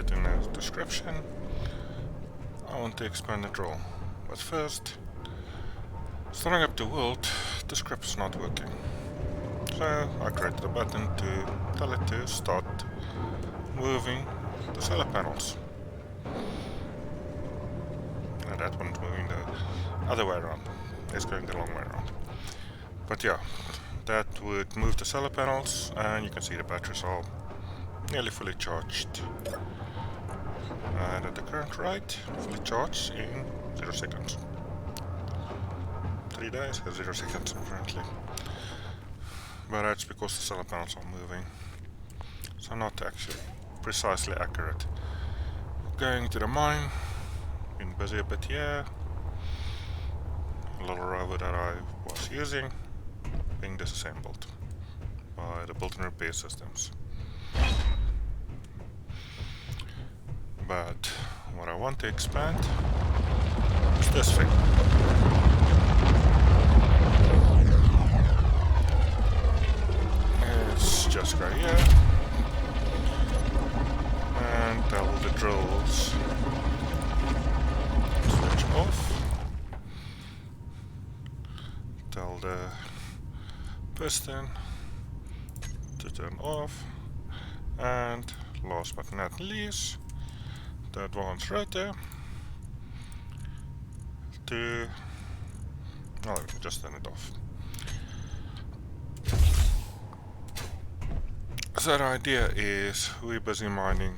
it in the description. I want to expand the draw, but first, starting up the world, the script's not working. So I created a button to tell it to start moving the solar panels. And that one's moving the other way around. It's going the long way around. But yeah, that would move the solar panels, and you can see the batteries are nearly fully charged. And at the current rate, fully charged in 0 seconds. 3 days, 0 seconds apparently. But that's because the solar panels are moving. So not actually precisely accurate. Going to the mine, been busy a bit here. A little rover that I was using being disassembled by the built and repair systems. But what I want to expand is this thing. Let's just go here and tell the drills switch off. Tell the piston to turn off, and last but not least, the advanced rotor to, no, just turn it off. So the idea is we're busy mining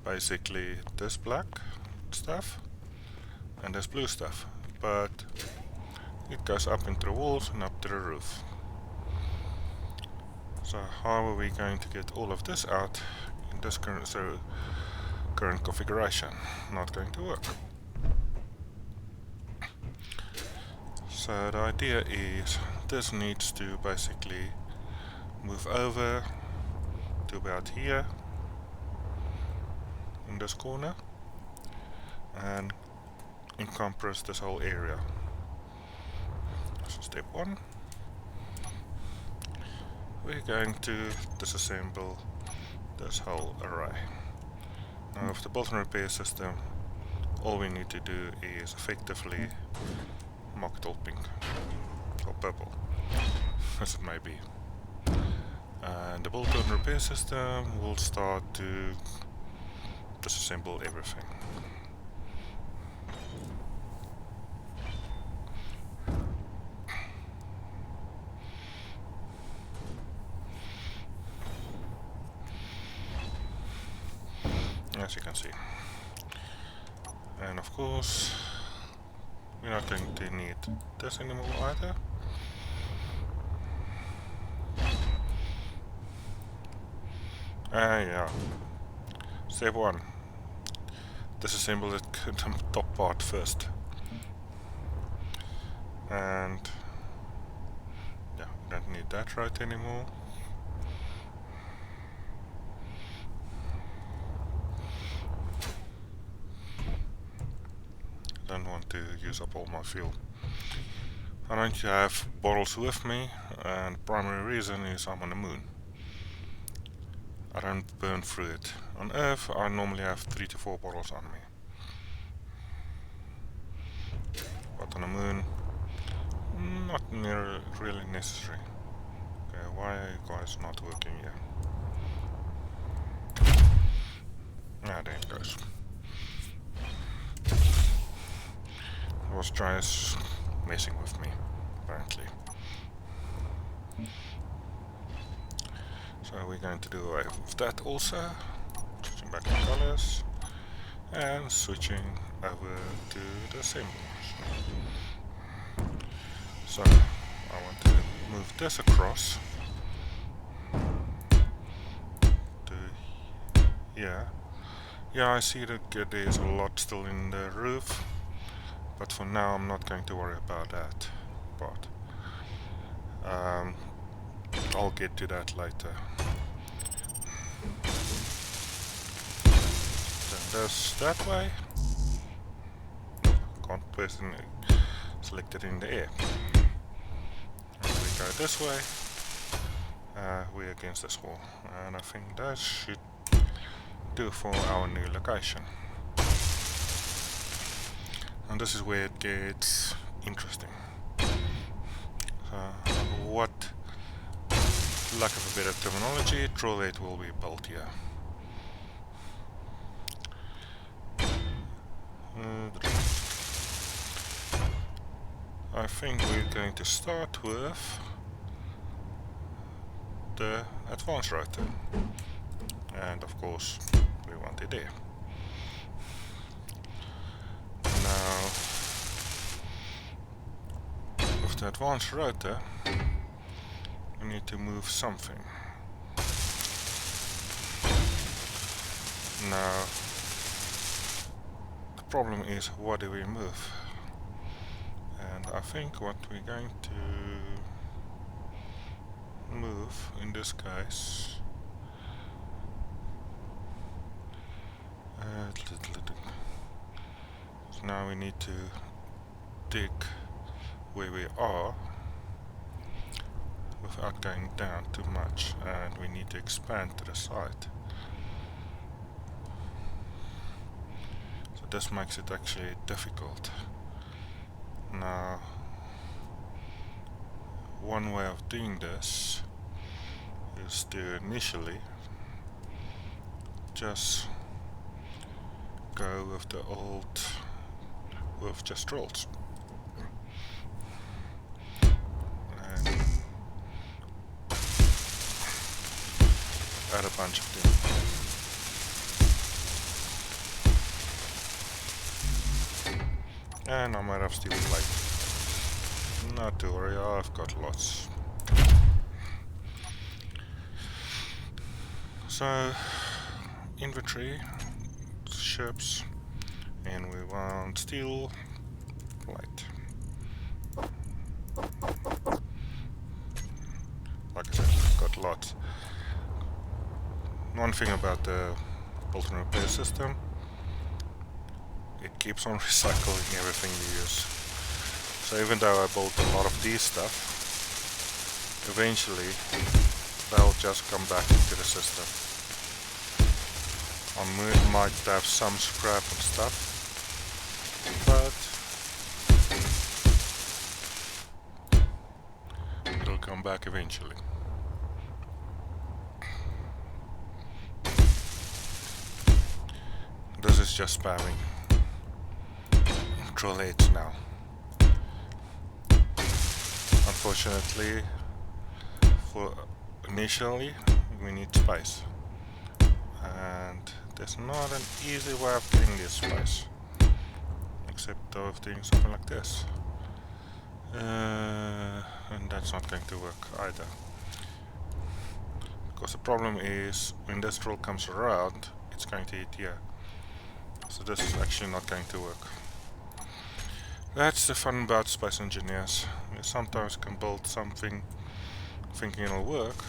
basically this black stuff and this blue stuff, but it goes up into the walls and up to the roof. So how are we going to get all of this out in this current configuration? Not going to work. So the idea is this needs to basically move over to about here in this corner and encompass this whole area. So step 1, we're going to disassemble this whole array. Now with the built and repair system, all we need to do is effectively mock it all pink or purple, as it may be. And the built and repair system will start to disassemble everything. As you can see. And of course, we're not going to need this anymore either. Yeah. Step 1. Disassemble the top part first. And yeah, we don't need that right anymore. Don't want to use up all my fuel. I don't have bottles with me, and primary reason is I'm on the moon. I don't burn through it. On Earth I normally have 3 to 4 bottles on me. But on the moon, not really necessary. Okay, why are you guys not working here? Ah, there it goes. Was tries messing with me, apparently. So we're going to do away with that also, switching back to colors and switching over to the symbols. So I want to move this across to here. Yeah, I see that there's a lot still in the roof, but for now I'm not going to worry about that part. I'll get to that later. Then this that way. Can't person select it in the air. And we go this way. We're against this wall, and I think that should do for our new location. And this is where it gets interesting. What, lack of a better terminology, trolley will be built here. I think we're going to start with the advanced router, and of course we want it there. Now with the advanced router we need to move something. Now the problem is, what do we move? And I think what we're going to move in this case, so now we need to dig where we are without going down too much, and we need to expand to the side. So this makes it actually difficult. Now, one way of doing this is to initially just go with the old, with just rolls, and add a bunch of them. And I might have steel plate. Not to worry, I've got lots. So, inventory, ships, and we want steel plate. Like I said, we've got lots. One thing about the build and repair system, it keeps on recycling everything you use. So even though I built a lot of these stuff, eventually they'll just come back into the system. I might have some scrap and stuff, but it'll come back eventually. This is just spamming trolley now. Unfortunately, for initially we need space, and there's not an easy way of getting this space except of doing something like this, and that's not going to work either, because the problem is when this troll comes around it's going to hit here, so this is actually not going to work. That's the fun about space engineers. You sometimes can build something thinking it'll work,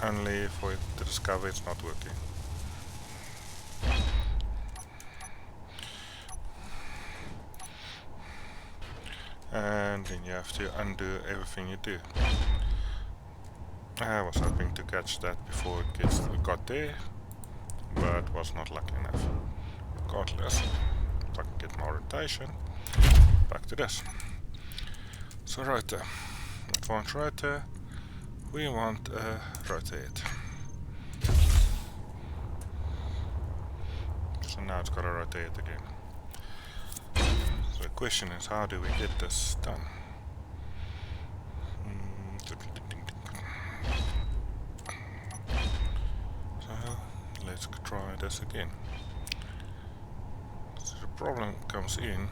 only for it to discover it's not working. And then you have to undo everything you do. I was hoping to catch that before it got there, but was not lucky enough. Regardless, if I can get my rotation, back to this. So rotor, advanced rotor, we want a rotate. So now it's got to rotate again. So the question is, how do we get this done? So let's try this again. So the problem comes in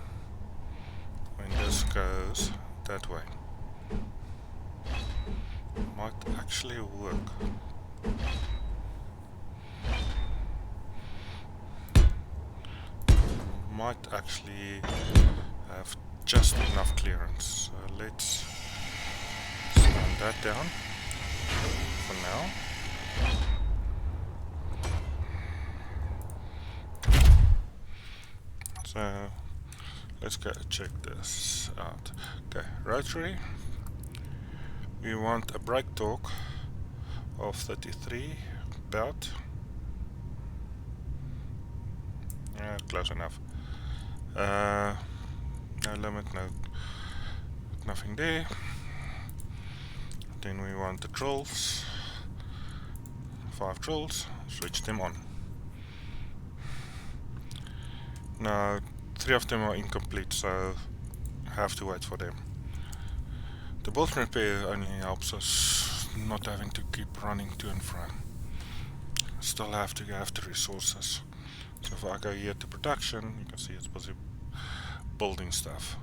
when this goes that way. Might actually work. Might actually have just enough clearance. So let's stand that down for now. So let's go check this out. Okay, rotary. We want a brake torque of 33 about. Close enough. No limit, nothing there. Then we want the drills. 5 drills, switch them on. Now 3 of them are incomplete, so I have to wait for them. The build repair only helps us not having to keep running to and fro. Still have to have the resources. So if I go here to production, you can see it's busy building stuff.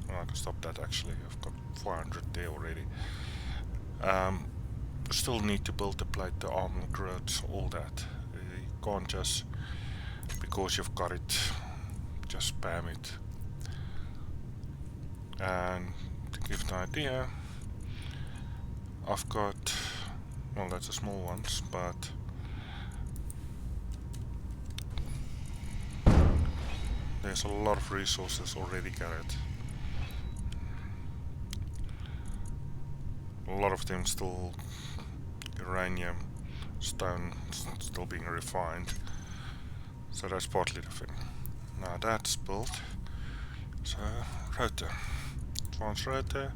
Well, I can stop that actually, I've got 400 there already. Still need to build the plate, the armor, grids, all that. You can't just, because you've got it, just spam it. And to give an idea, I've got, well, that's the small ones, but there's a lot of resources already carried. A lot of them still uranium, stone, still being refined. So that's partly the thing. Now that's built. So rotor, advanced rotor.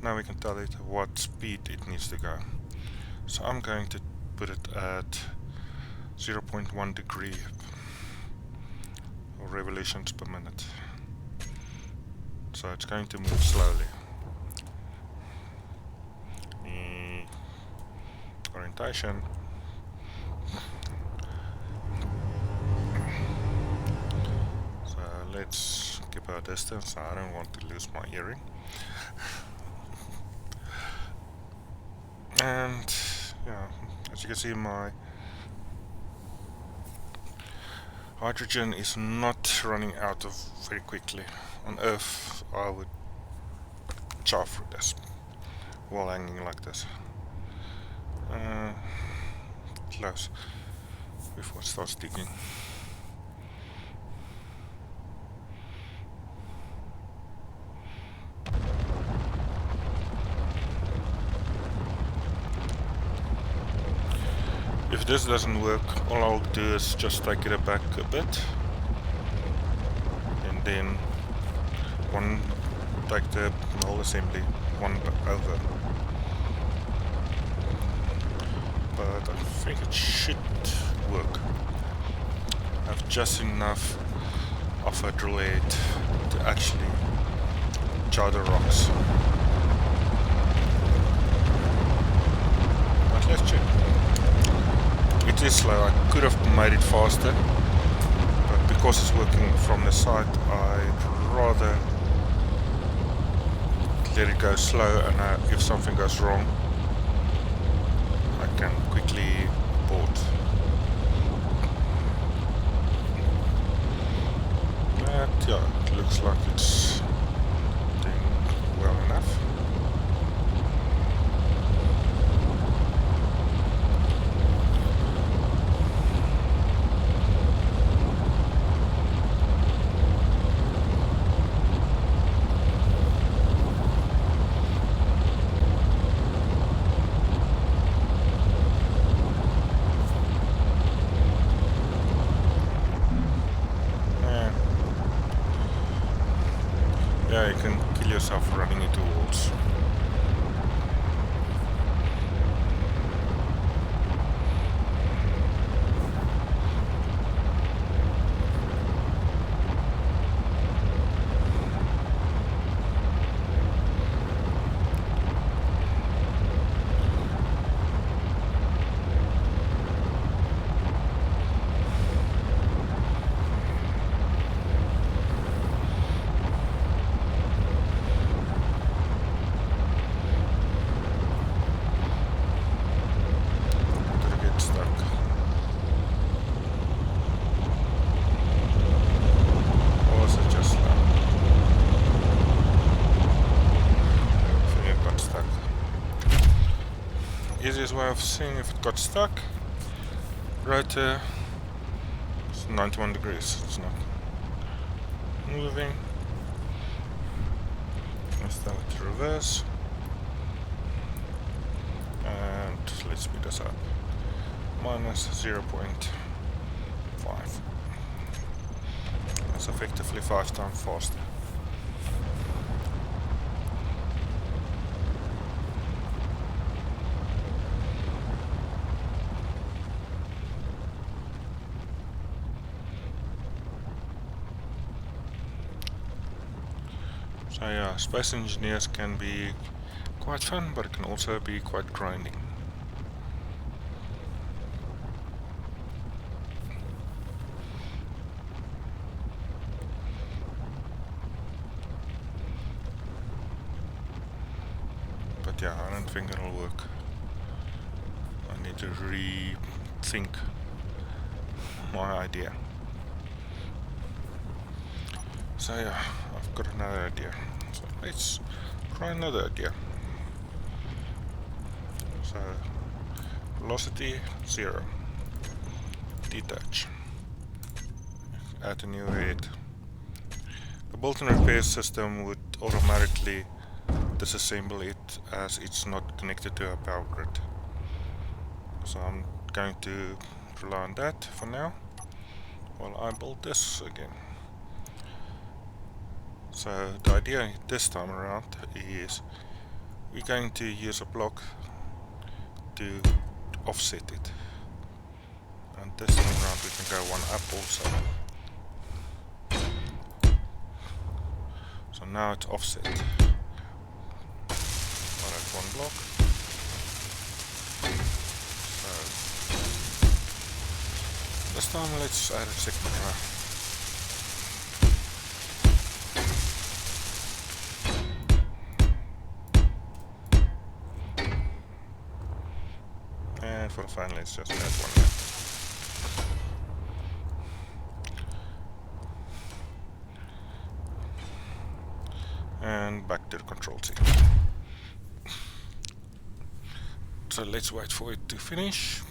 Now we can tell it what speed it needs to go. So I'm going to put it at 0.1 degree or revolutions per minute. So it's going to move slowly. Orientation. So let's keep our distance. I don't want to lose my earring. And yeah, as you can see, my hydrogen is not running out of very quickly. On Earth I would chow through this while hanging like this. Close before it starts digging. If this doesn't work, all I'll do is just take it back a bit and then take the whole assembly one over. But I think it should work. I have just enough of a drill head to actually jar the rocks. But let's check. It is slow. I could have made it faster, but because it's working from the side, I'd rather let it go slow, and if something goes wrong, I can quickly abort. But yeah, it looks like it's doing well enough. Yeah, you can kill yourself running into walls. Easiest way of seeing if it got stuck, rotor, it's 91 degrees, it's not moving. Let's tell it to reverse, and let's speed this up, -0.5. It's effectively 5 times faster. So yeah, space engineers can be quite fun, but it can also be quite grinding. But yeah, I don't think it'll work. I need to rethink my idea. So yeah, I've got another idea. So let's try another idea. So velocity 0. Detach. Add a new head. The bolt-on repair system would automatically disassemble it as it's not connected to a power grid. So I'm going to rely on that for now while I build this again. So the idea this time around is we're going to use a block to offset it, and this time around we can go one up also. So now it's offset. I'll add one block. So this time let's add a second row. And for the final, let's just add one there. And back to the control seat. So let's wait for it to finish.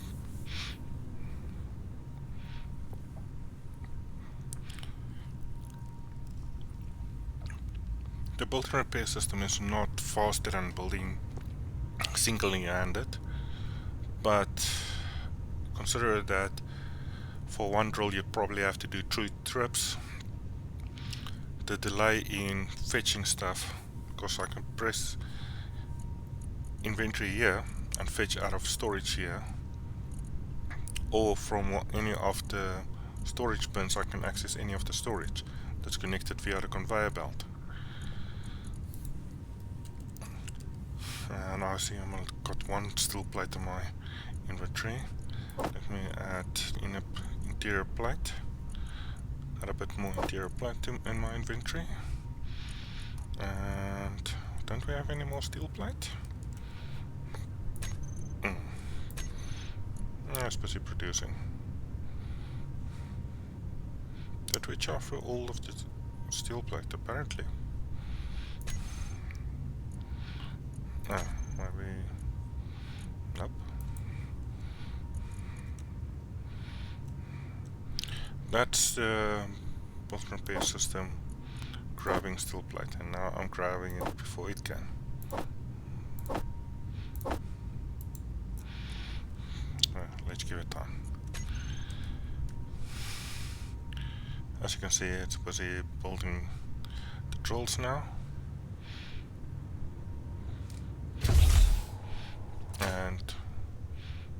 The bolt repair system is not faster than building single-handed, but consider that for one drill you probably have to do 2 trips. The delay in fetching stuff, because I can press inventory here and fetch out of storage here, or from any of the storage bins I can access any of the storage that's connected via the conveyor belt. And I see I've got one steel plate in my inventory. Let me add in an interior plate. Add a bit more interior plate in my inventory. And don't we have any more steel plate? I was busy producing. Did we charge for all of the steel plate? Apparently. Ah, maybe. Nope. That's the bolt repair system grabbing steel plate, and now I'm grabbing it before it can. Let's give it time. As you can see, it's busy building the drills now. And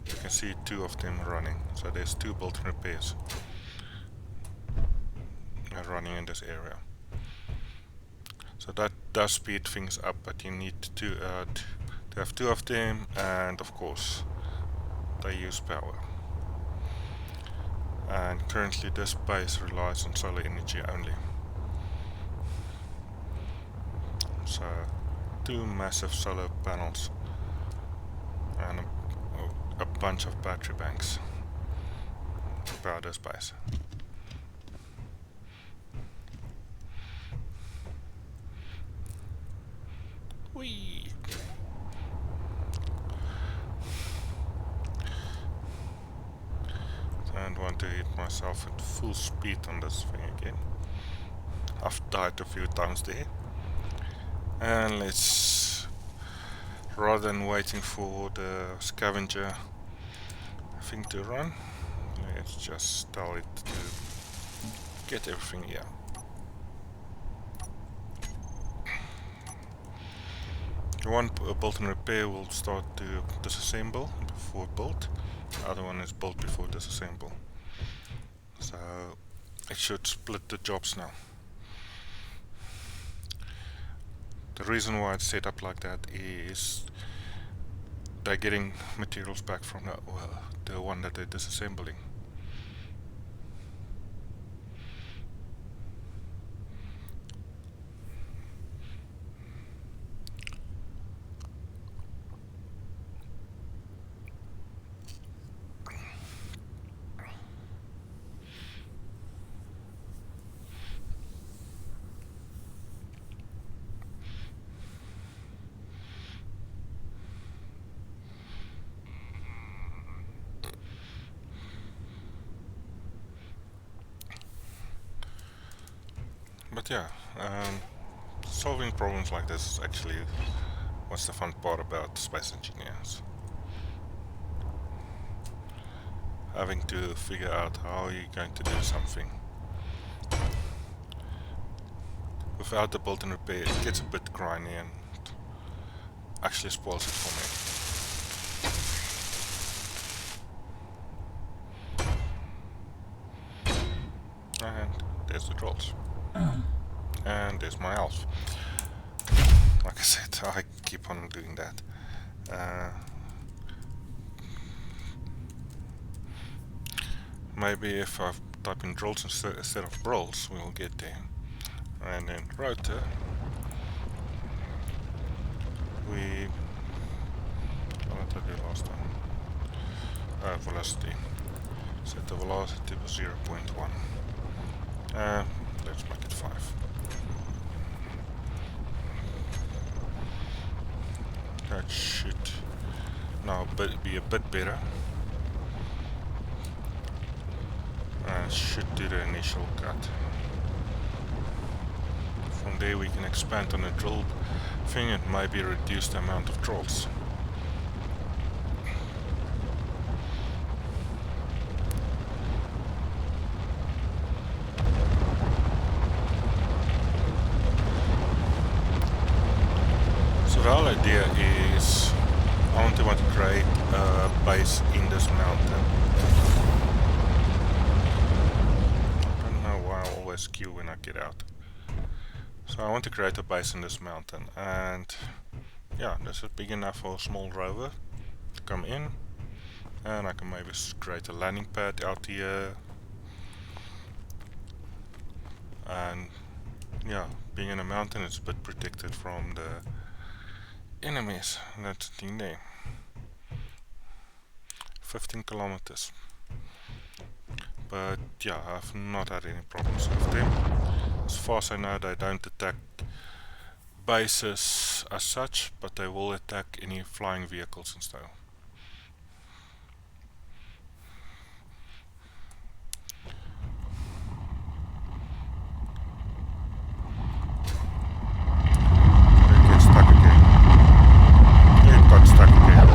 you can see 2 of them running. So there's 2 bolt repairs running in this area. So that does speed things up, but you need to have 2 of them, and of course they use power. And currently this base relies on solar energy only. So 2 massive solar panels and a bunch of battery banks to power this base. Whee! And want to hit myself at full speed on this thing again. I've died a few times there. And let's, rather than waiting for the scavenger thing to run, let's just tell it to get everything here. One bolt and repair will start to disassemble before build. The other one is built before disassemble. So it should split the jobs now. The reason why it's set up like that is they're getting materials back from the one that they're disassembling. But yeah, solving problems like this is actually what's the fun part about space engineers. Having to figure out how you're going to do something. Without the built-in repair, it gets a bit grindy and actually spoils it for me. And there's the trolls. And there's my elf. Like I said, I keep on doing that. Maybe if I type in trolls instead of brawls, we'll get there. And then rotor, what did I do last time? Velocity. Set the velocity to 0.1. Let's make it 5. That should now be a bit better. Should do the initial cut. From there we can expand on the drill thing and maybe reduce the amount of trolls. So the whole idea is I want to create a base in this mountain. Skew when I get out. So I want to create a base in this mountain, and yeah, this is big enough for a small rover to come in, and I can maybe create a landing pad out here. And yeah, being in a mountain, it's a bit protected from the enemies. That's the thing there. 15 kilometers. But yeah, I've not had any problems with them. As far as I know, they don't attack bases as such, but they will attack any flying vehicles and stuff. They get stuck again. It got stuck again.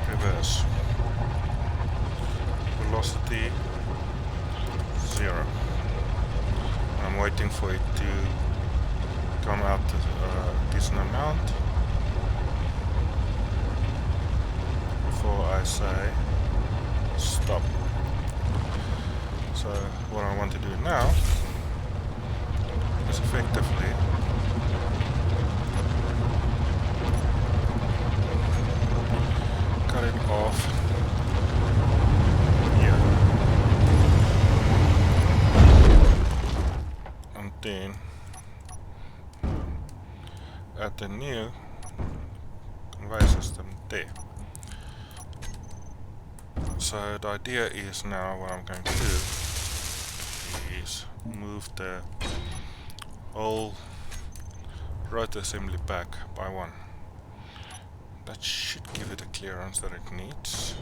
Reverse. Velocity 0. I'm waiting for it to come out a decent amount before I say stop. So what I want to do now is effectively cut it off here, and then add the new conveyor system there. So the idea is now what I'm going to do is move the whole rotor assembly back by 1. That should give it a clearance that it needs.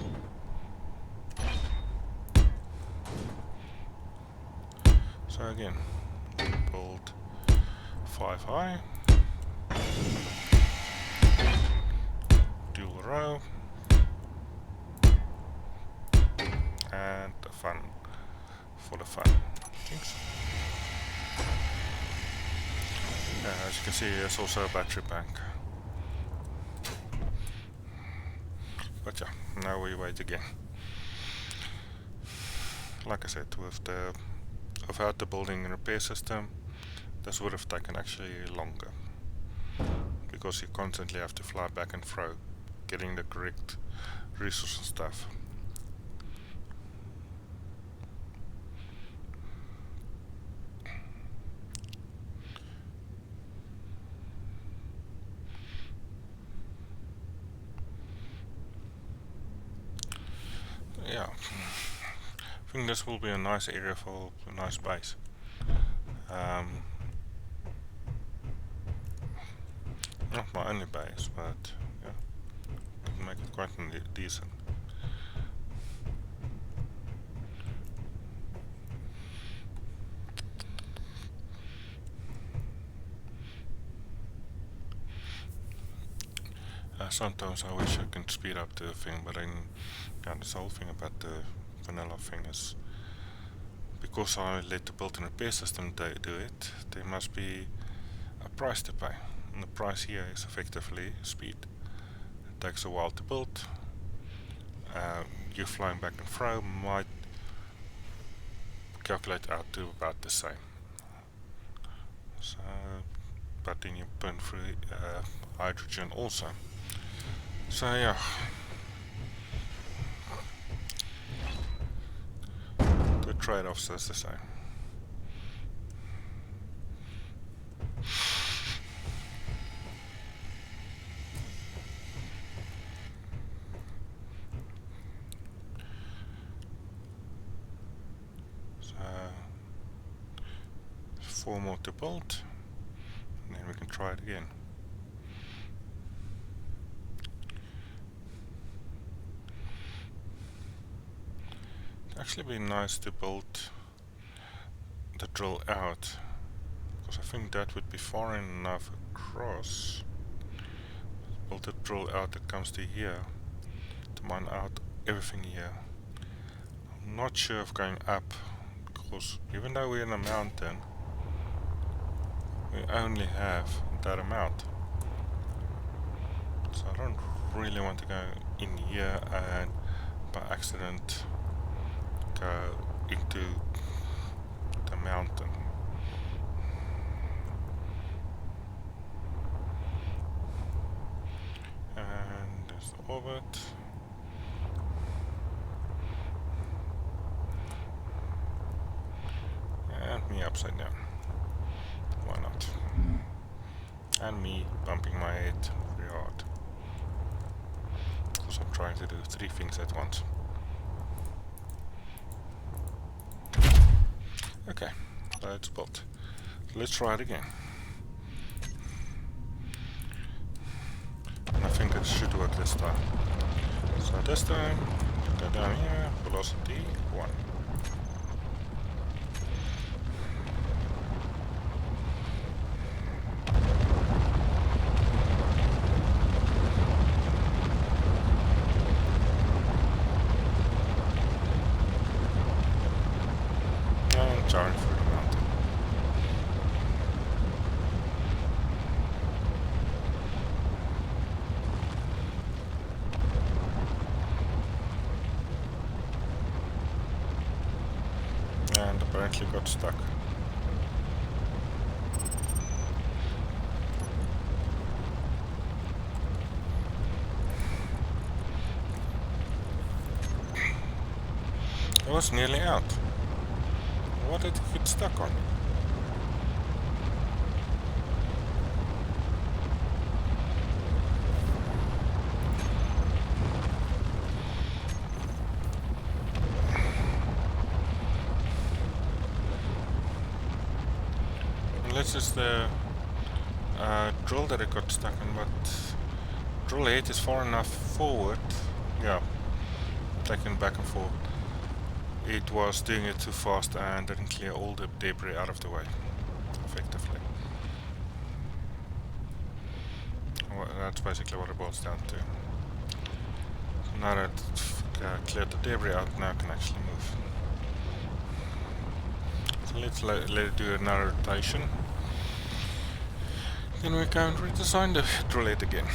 So again, build 5 high, dual row, and a fan for the fan. Thanks. As you can see, there's also a battery bank. But yeah, now we wait again. Like I said, without the building and repair system, this would have taken actually longer, because you constantly have to fly back and fro, getting the correct resource and stuff. Yeah, I think this will be a nice area for a nice base. Not my only base, but yeah, could make it quite decent. Sometimes I wish I could speed up the thing, but then this whole thing about the vanilla thing is, because I let the build and repair system do it, there must be a price to pay, and the price here is effectively speed. It takes a while to build. You flying back and fro might calculate out to about the same. So, but then you burn through hydrogen also. So yeah, the trade-offs is the same. So 4 more to build, and then we can try it again. It'd actually be nice to build the drill out, because I think that would be far enough across. Build the drill out that comes to here to mine out everything here. I'm not sure of going up, because even though we're in a mountain, we only have that amount. So I don't really want to go in here and by accident go into the mountain. And there's the orbit. And me upside down. Why not? And me bumping my head very hard, because I'm trying to do 3 things at once. Okay, that's built. Let's try it again. And I think it should work this time. So this time, go down here, velocity 1. And jarring through the mountain. And apparently got stuck. It was nearly out. What did it get stuck on? Let's just drill that it got stuck in, but drill 8 is far enough forward. Yeah, taking back and forth. It was doing it too fast and didn't clear all the debris out of the way effectively. Well, that's basically what it boils down to. So now that it's cleared the debris out, now I can actually move. So let's let it do another rotation. Then we can redesign the drill it again.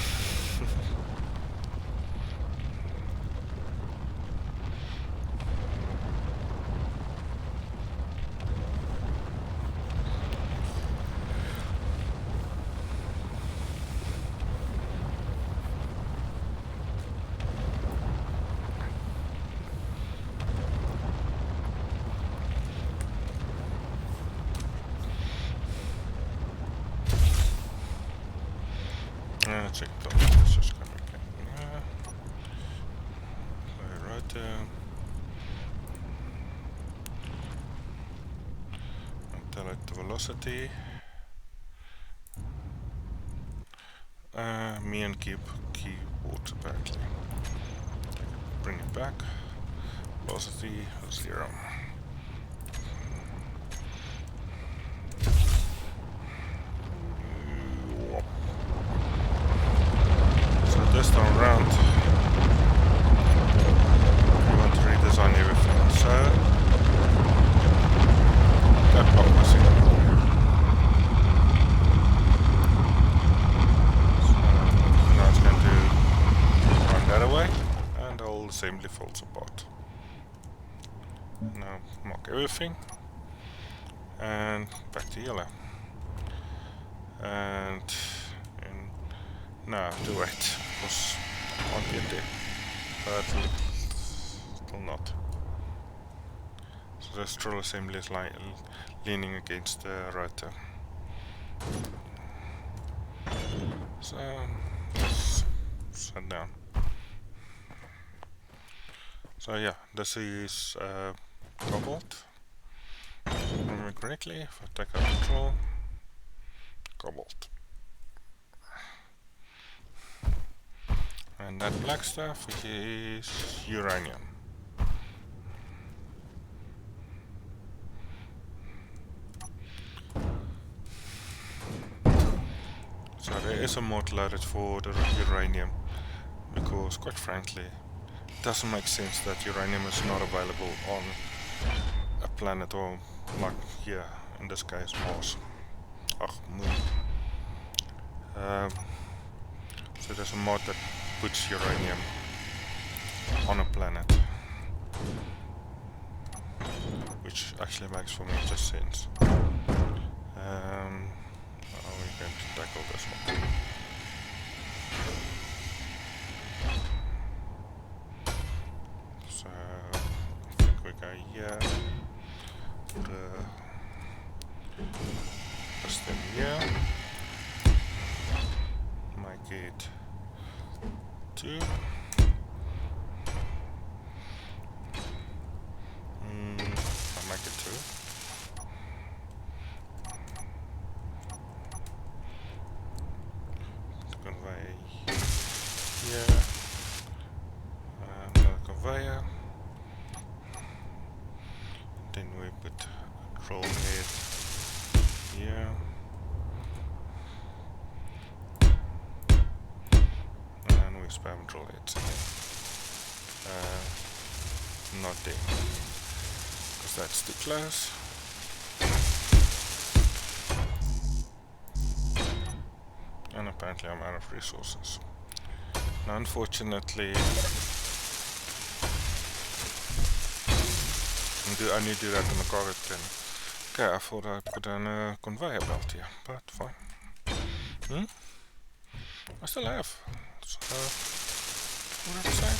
Let's check the this is coming in. Right there. And tell it the velocity. Me and keyboard apparently. Bring it back. Velocity 0. This time around, we want to redesign everything. So that block missing. So now it's going to run that away, and the whole assembly falls apart. Now mark everything, and back to yellow. And no, do wait. Because I can't get there, but still not. So the drill assembly is leaning against the rotor. So let's set down. So yeah, this is cobalt. Remember correctly, if I take out control, cobalt. And that black stuff is uranium. So there is a mod loaded for the uranium, because quite frankly it doesn't make sense that uranium is not available on a planet, or like here in this case Mars. Moon. So there's a mod that puts uranium on a planet, which actually makes for me just sense. How are we going to tackle this one? So I think we go here, press them here, make it 2. I'll make it 2. To convey here, another conveyor. Then we put a drill head here. Spam drill heads not there, because that's too close. And apparently I'm out of resources. Now unfortunately I only do that in the cargo container. Okay, I thought I put in a conveyor belt here, but fine. I still have. So, what did it say?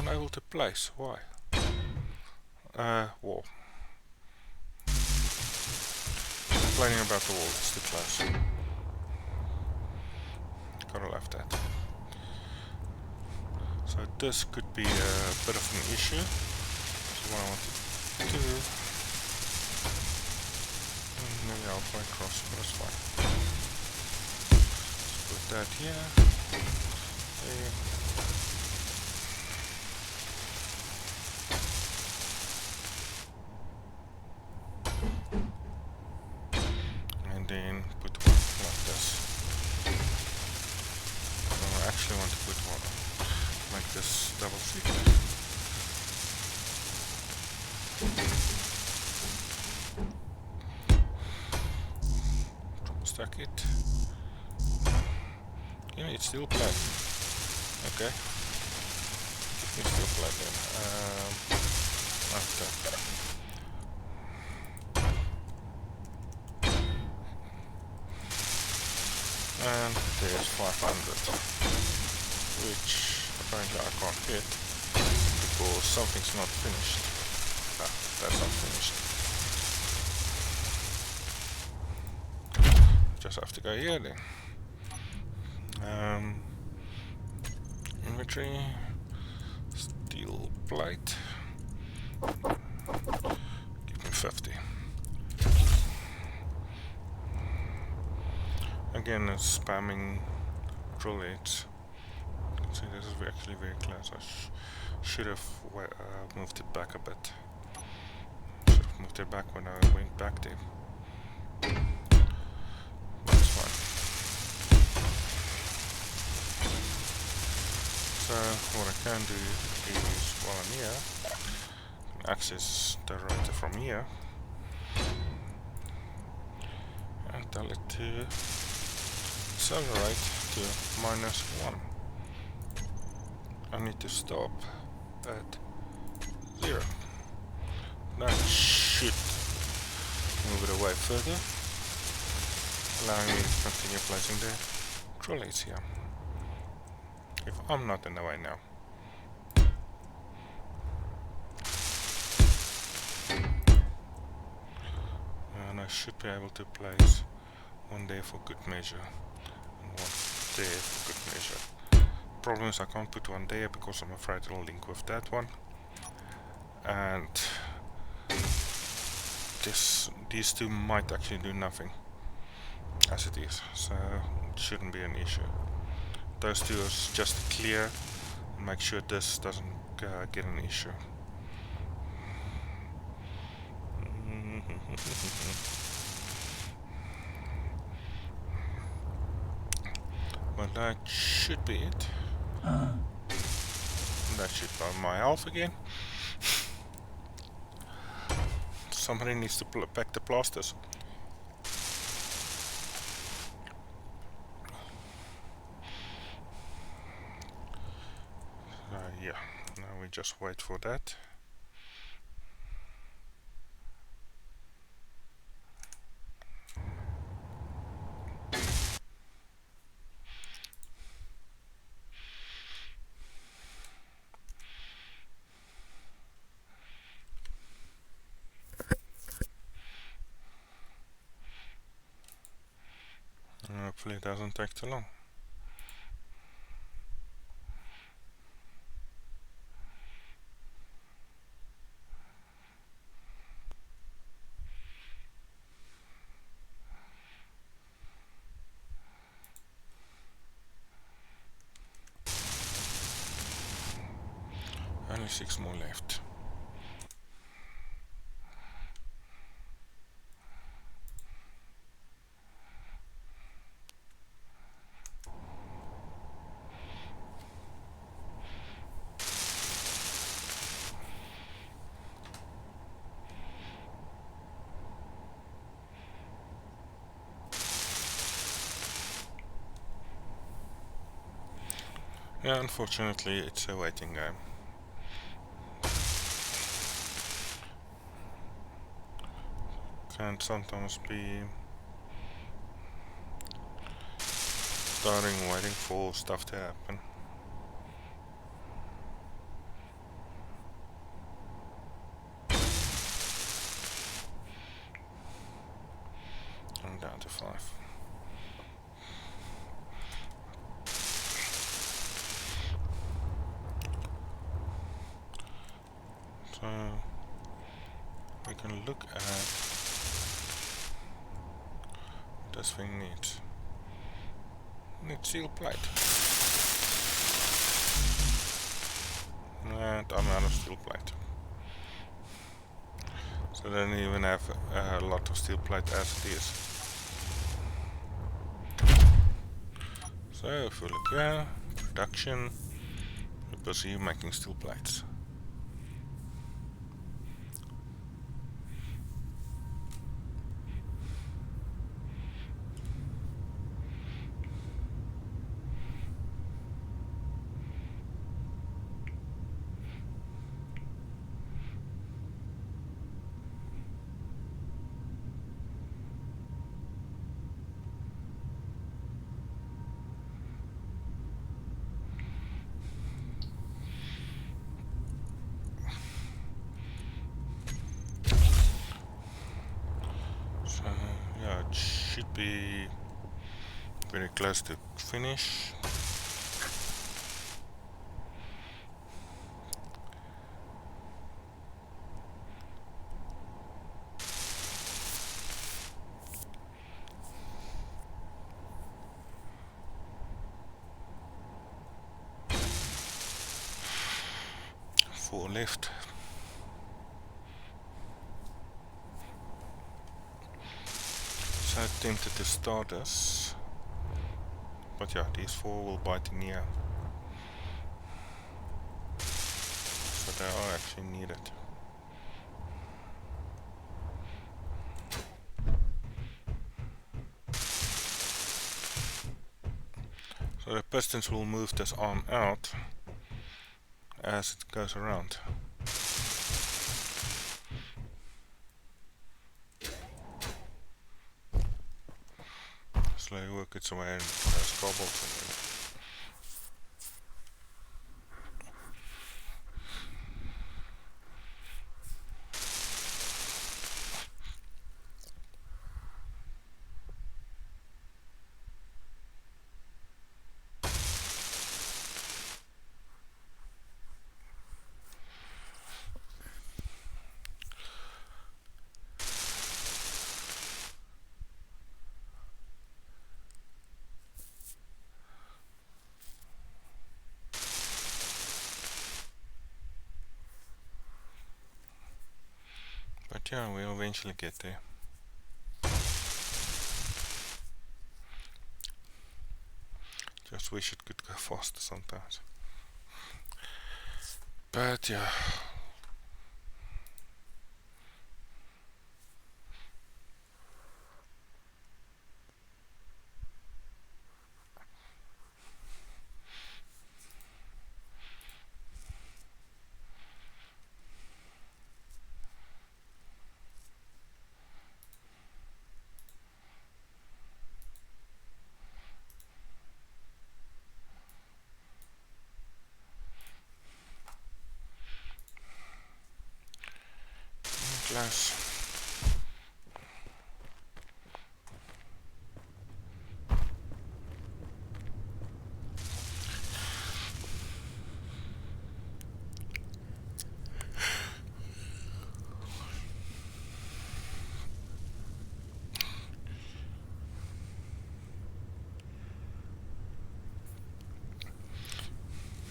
Unable to place. Why? Wall. Complaining about the wall. It's too close. Gotta love that. So this could be a bit of an issue. So what I want to do, maybe I'll halfway across, but that's fine. Let's put that here. There. And then put one like this. So I actually want to put one like this double seat. Stack it. Yeah, it's still black. Okay. It's still black then. After. And there's 500, which apparently I can't hit because something's not finished. Ah, that's not finished. Just have to go here then. Inventory, steel plate, give me 50. Again, it's spamming drill leads. You can see this is actually very close. I should have moved it back a bit. Should have moved it back when I went back there. That's fine. So what I can do is, while I'm here, access the rotor from here and tell it to accelerate to -1. I need to stop at 0. That should move it away further, allowing me to continue placing the trolleys here. If I'm not in the way now. And I should be able to place one there for good measure and one there for good measure. Problem is I can't put one there because I'm afraid it'll link with that one. And these two might actually do nothing as it is, so it shouldn't be an issue. Those two is just clear and make sure this doesn't get an issue. But that should be it. That should be my health again. Somebody needs to pack the plasters. Yeah, now we just wait for that. Hopefully it doesn't take too long. Only 6 more left. Yeah, unfortunately it's a waiting game. Can sometimes be starting waiting for stuff to happen. I'm down to 5. So we can look at this thing needs? Needs steel plate. And I'm out of steel plate. So I don't even have a lot of steel plate as it is. So if we look here, production, we're busy making steel plates. So yeah, it should be very close to finish. Four left. So tempted to start this, but yeah, these four will bite in here. So they are actually needed. So the pistons will move this arm out as it goes around. Slowly work its way and there's cobalt in there. But yeah, we'll eventually get there. Just wish it could go faster sometimes. But yeah. Close.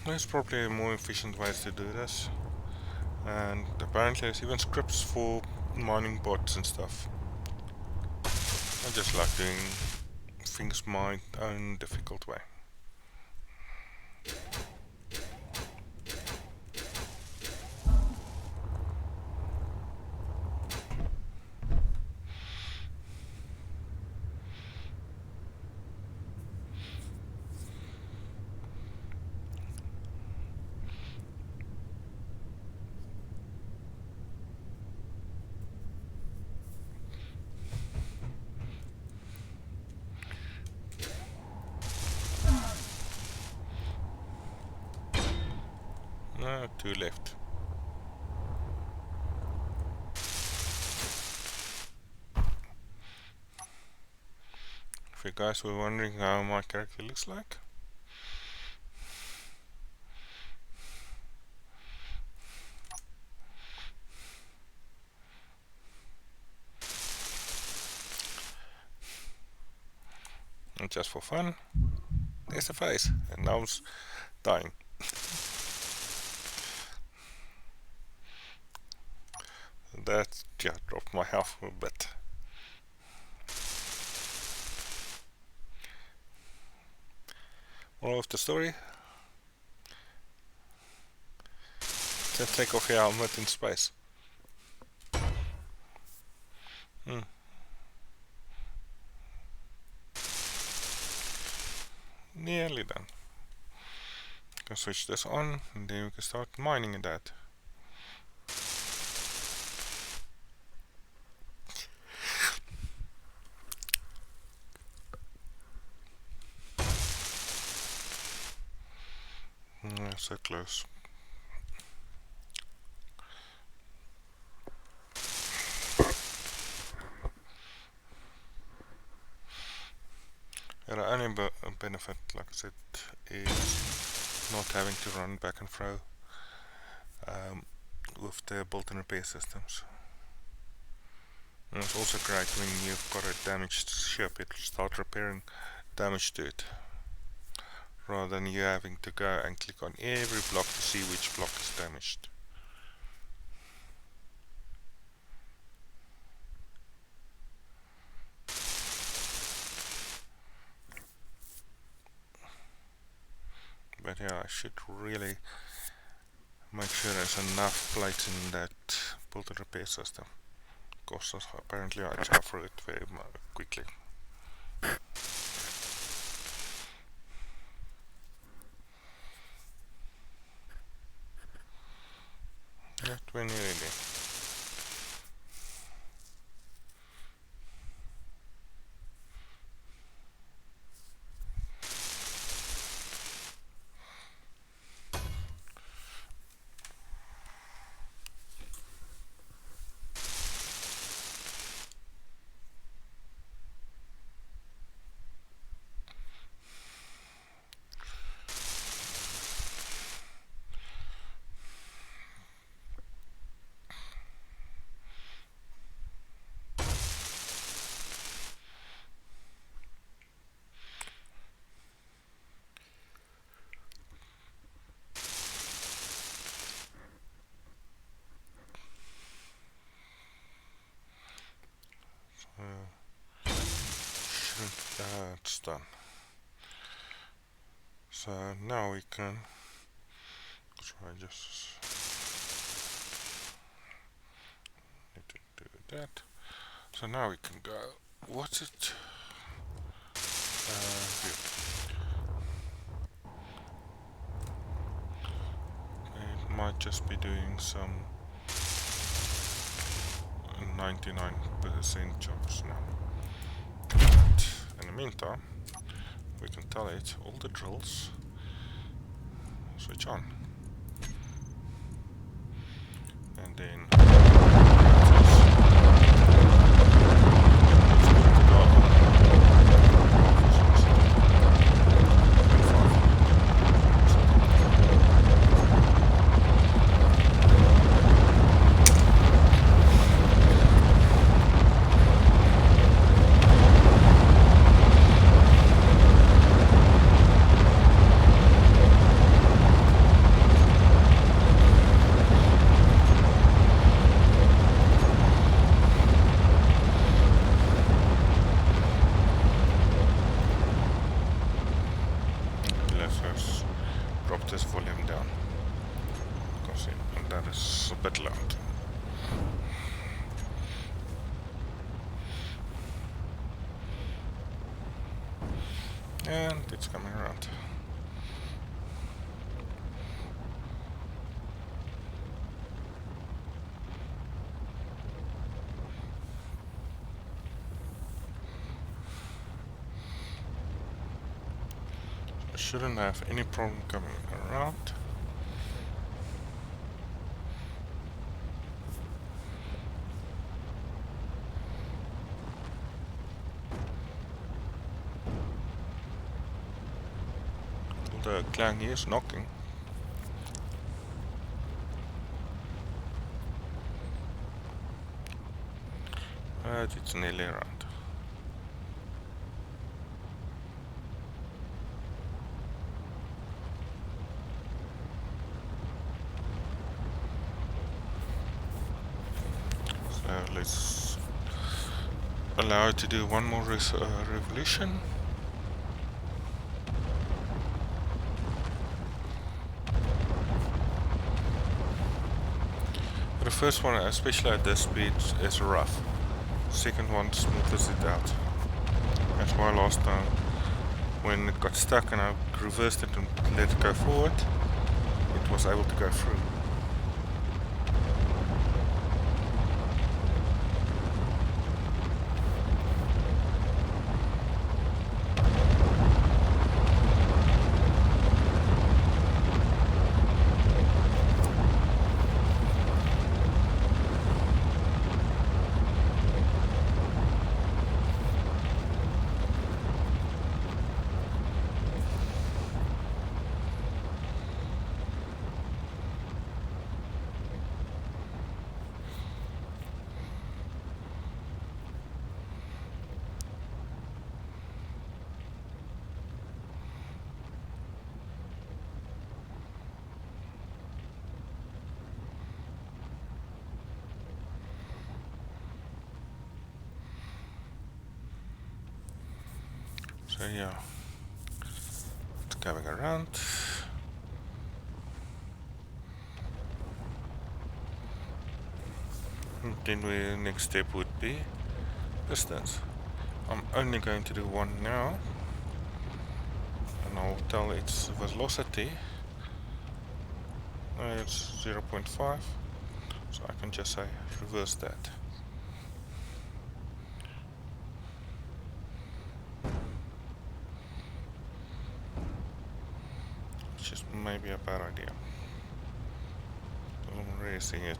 There's probably more efficient ways to do this. And apparently there's even scripts for mining bots and stuff. I just like doing things my own difficult way. No, two left. If you guys were wondering how my character looks like, And just for fun, there's the face, and now it's dying. That just dropped my health a bit. Moral of the story: just take off your helmet in space. Nearly done. You can switch this on, and then we can start mining that. So close. The only benefit, like I said, is not having to run back and fro with the bolt and repair systems. And it's also great when you've got a damaged ship, it'll start repairing damage to it, rather than you having to go and click on every block to see which block is damaged. But yeah, I should really make sure there's enough plates in that bolt and repair system, because apparently I chow through it very quickly. That when you're ready. That's done. So now we can try just need to do that. So now we can go. What's it? Here. It might just be doing some 99% jobs now. But in the meantime, we can tell it all the drills switch on, and then drop this volume down, because that is a bit loud. And it's coming around. I shouldn't have any problem coming around. The clang is knocking. But it's nearly around. allow it to do one more revolution. The first one, especially at this speed, is rough. Second one smooths it out. That's why last time when it got stuck and I reversed it and let it go forward, it was able to go through. So yeah, it's going around. And then the next step would be distance. I'm only going to do one now, and I'll tell its velocity. It's 0.5, so I can just say reverse that. Which is maybe a bad idea. I'm really seeing it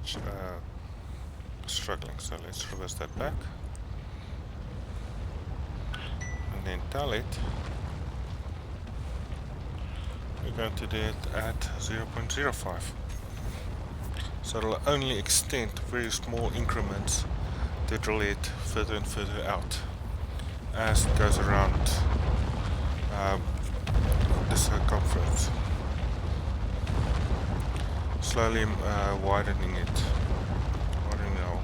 struggling, so let's reverse that back. And then tell it we're going to do it at 0.05. So it'll only extend very small increments to drill it further and further out as it goes around the circumference, slowly widening it. I don't know.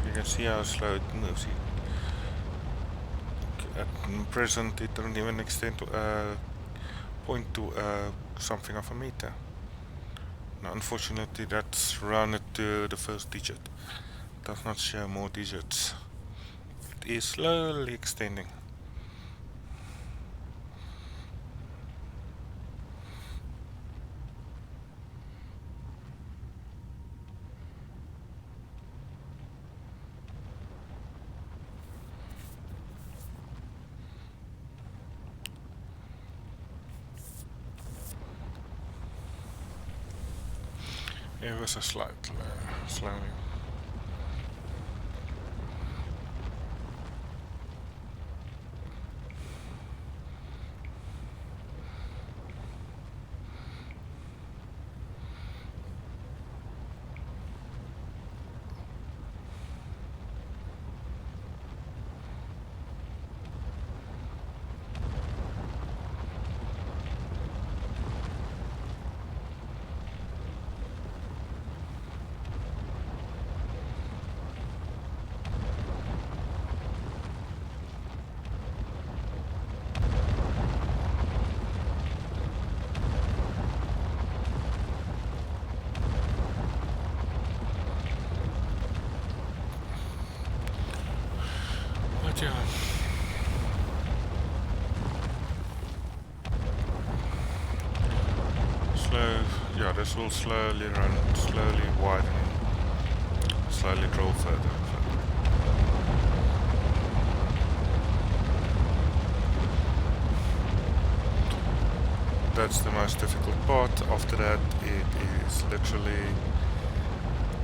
You can see how slow it moves. At present, it doesn't even extend to point to something of a meter. Now, unfortunately, that's rounded to the first digit. It does not show more digits. It is slowly extending. Ever so slightly, slowly. But yeah. Yeah, this will slowly run, slowly widen, slowly drill further. That's the most difficult part. After that, it is literally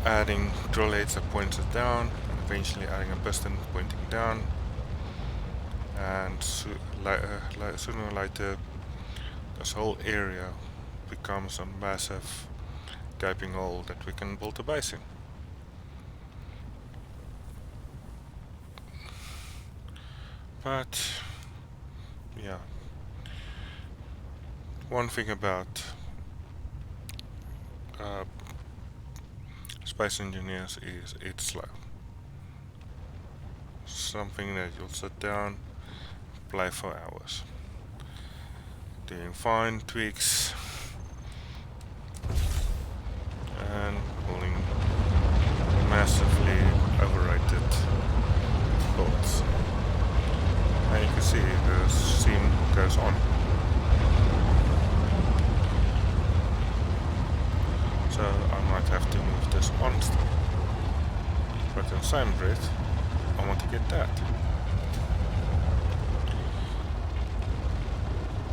adding drill heads that points it down, and eventually adding a piston pointing down. and sooner or later this whole area becomes a massive gaping hole that we can build a base in. But yeah, one thing about space engineers is it's slow. Something that you'll sit down, play for hours, doing fine tweaks and pulling massively overrated bolts. And you can see the seam goes on. So I might have to move this on still. But in the same breath, I want to get that.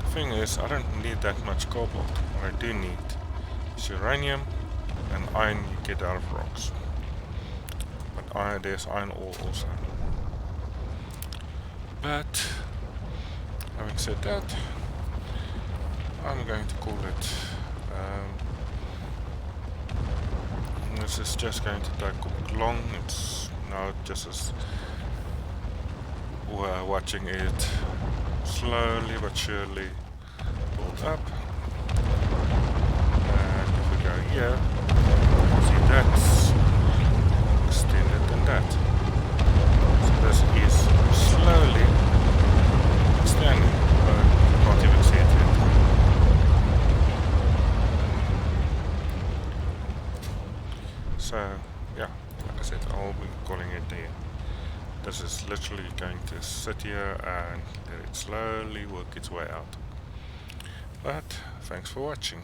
The thing is, I don't need that much cobalt. What I do need is uranium and iron you get out of rocks. But there's iron ore also. But having said that, I'm going to call it. This is just going to take long. It's now just as we're watching it slowly but surely build up. And if we go here, see that's extended than that. So this is slowly extending, but you can't even see it yet. So yeah, like I said, I'll be calling it there. This is literally going to sit here and let it slowly work its way out. But thanks for watching.